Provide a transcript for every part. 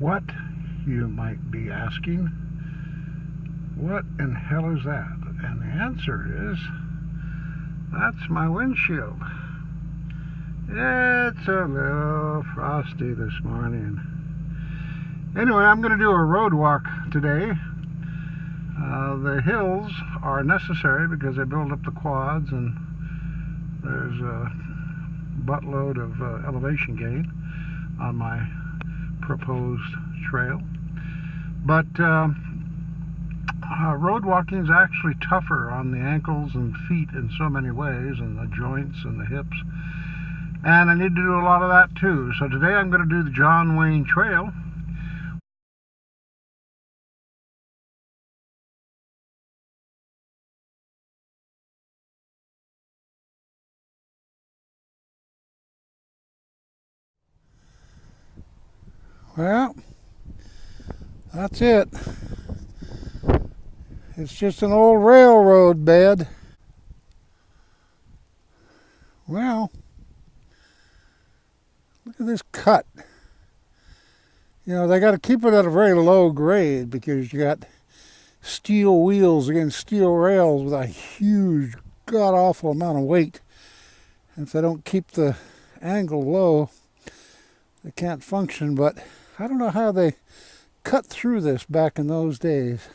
What, you might be asking, what in hell is that? And the answer is, that's my windshield. It's a little frosty this morning. Anyway, I'm going to do a road walk today. The hills are necessary because they build up the quads, and there's a buttload of elevation gain on my proposed trail. But road walking is actually tougher on the ankles and feet in so many ways, and the joints and the hips. And I need to do a lot of that too. So today I'm going to do the John Wayne Trail. Well, that's it. It's just an old railroad bed. Well, look at this cut. You know, they got to keep it at a very low grade because you got steel wheels against steel rails with a huge, god-awful amount of weight. And if they don't keep the angle low, they can't function. But I don't know how they cut through this back in those days.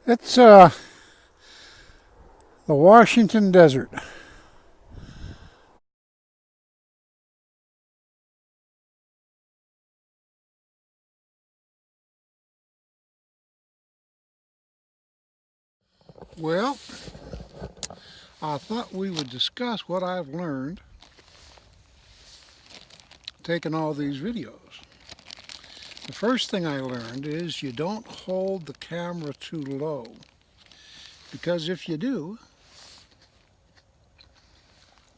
It's the Washington Desert. Well, I thought we would discuss what I've learned taking all these videos. The first thing I learned is you don't hold the camera too low, because if you do,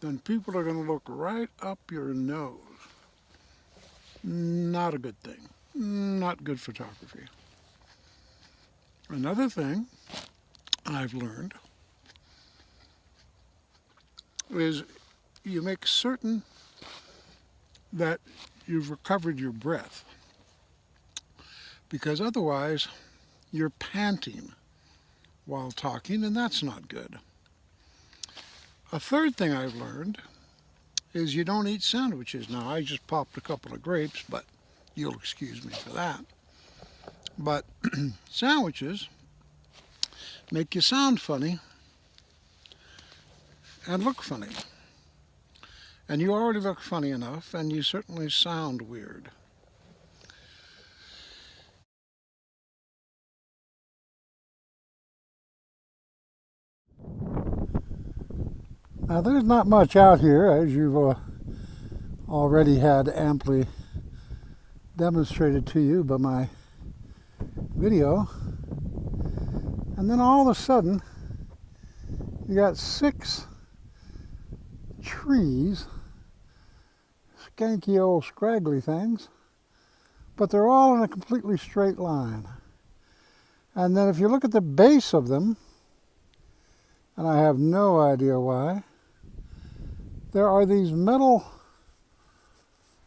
then people are going to look right up your nose. Not a good thing. Not good photography. Another thing I've learned is you make certain that you've recovered your breath, because otherwise you're panting while talking, and that's not good. A third thing I've learned is you don't eat sandwiches. Now, I just popped a couple of grapes, but you'll excuse me for that. But sandwiches make you sound funny and look funny. And you already look funny enough, and you certainly sound weird. Now, there's not much out here, as you've already had amply demonstrated to you by my video. And then all of a sudden, you got 6 trees, skanky old scraggly things, but they're all in a completely straight line. And then if you look at the base of them, and I have no idea why, there are these metal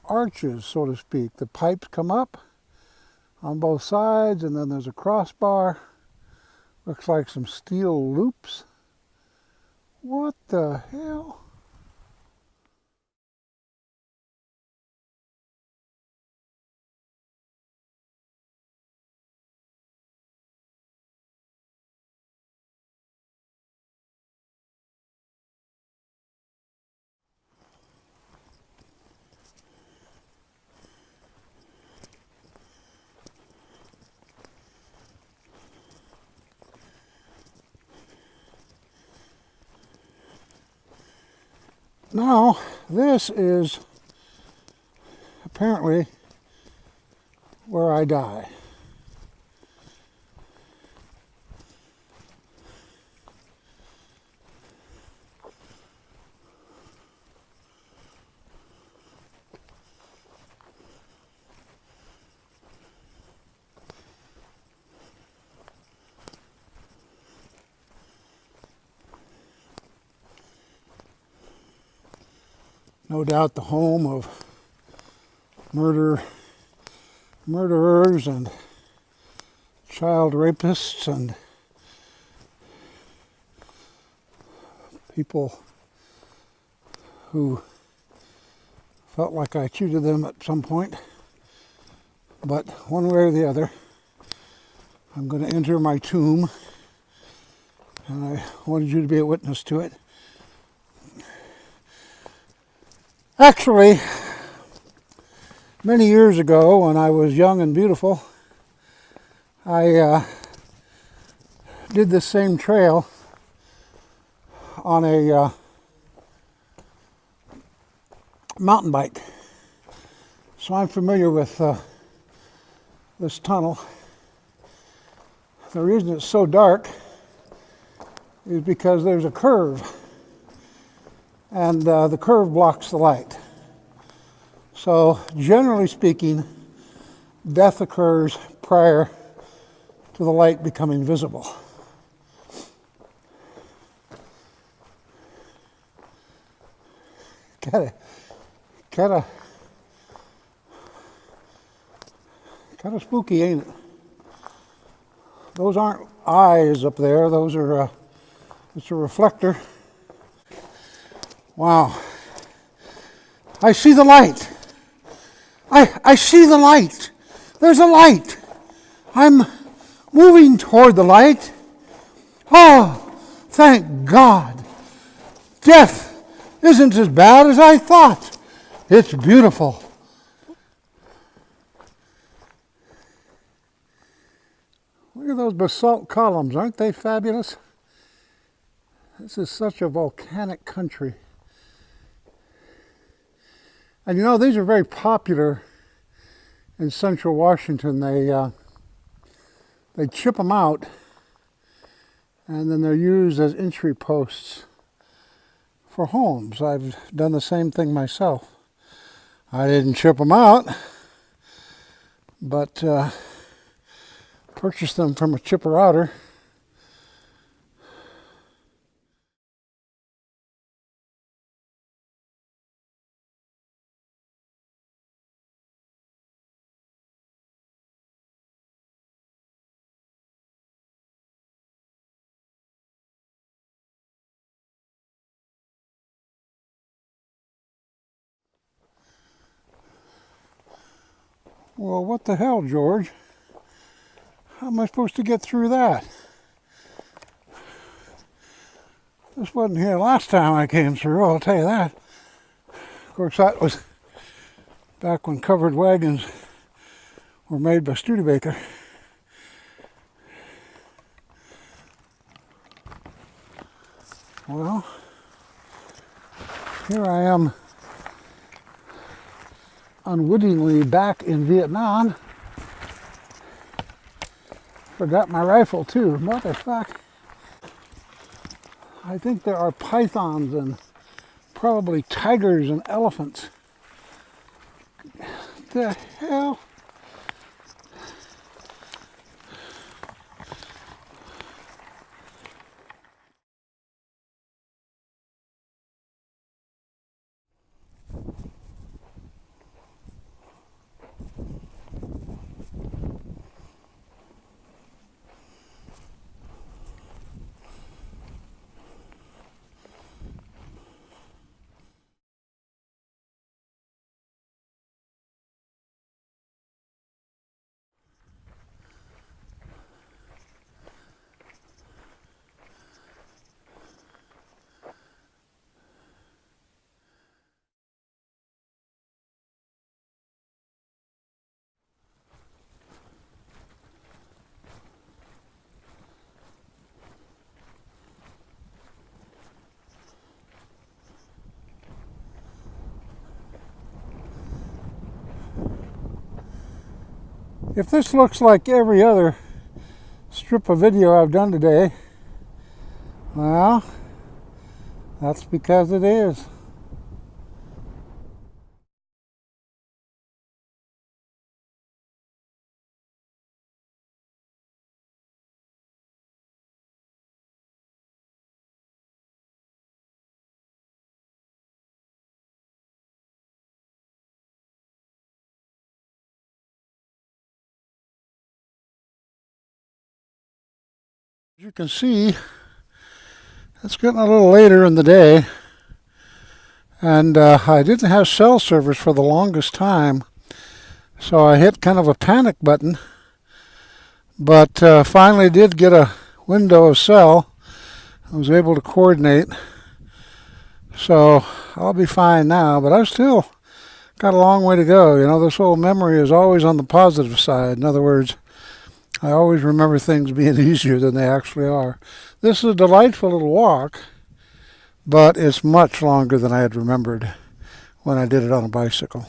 arches, so to speak. The pipes come up on both sides, and then there's a crossbar. Looks like some steel loops. What the hell? Now, this is apparently where I die. No doubt the home of murderers and child rapists and people who felt like I cheated them at some point. But one way or the other, I'm going to enter my tomb, and I wanted you to be a witness to it. Actually, many years ago, when I was young and beautiful, I did this same trail on a mountain bike. So I'm familiar with this tunnel. The reason it's so dark is because there's a curve, and the curve blocks the light. So generally speaking, death occurs prior to the light becoming visible. Kind of spooky, ain't it? Those aren't eyes up there. Those are it's a reflector. Wow. I see the light. I see the light. There's a light. I'm moving toward the light. Oh, thank God. Death isn't as bad as I thought. It's beautiful. Look at those basalt columns. Aren't they fabulous? This is such a volcanic country. And you know, these are very popular in central Washington. They chip them out, and then they're used as entry posts for homes. I've done the same thing myself. I didn't chip them out, but purchased them from a chipper outer. Well, what the hell, George? How am I supposed to get through that? This wasn't here last time I came through, I'll tell you that. Of course, that was back when covered wagons were made by Studebaker. Well, here I am unwittingly back in Vietnam. Forgot my rifle too, motherfucker. I think there are pythons and probably tigers and elephants. The hell? If this looks like every other strip of video I've done today, well, that's because it is. As you can see, it's getting a little later in the day, and I didn't have cell service for the longest time, so I hit kind of a panic button, but finally did get a window of cell. I was able to coordinate, so I'll be fine now, but I've still got a long way to go. You know, this old memory is always on the positive side. In other words, I always remember things being easier than they actually are. This is a delightful little walk, but it's much longer than I had remembered when I did it on a bicycle.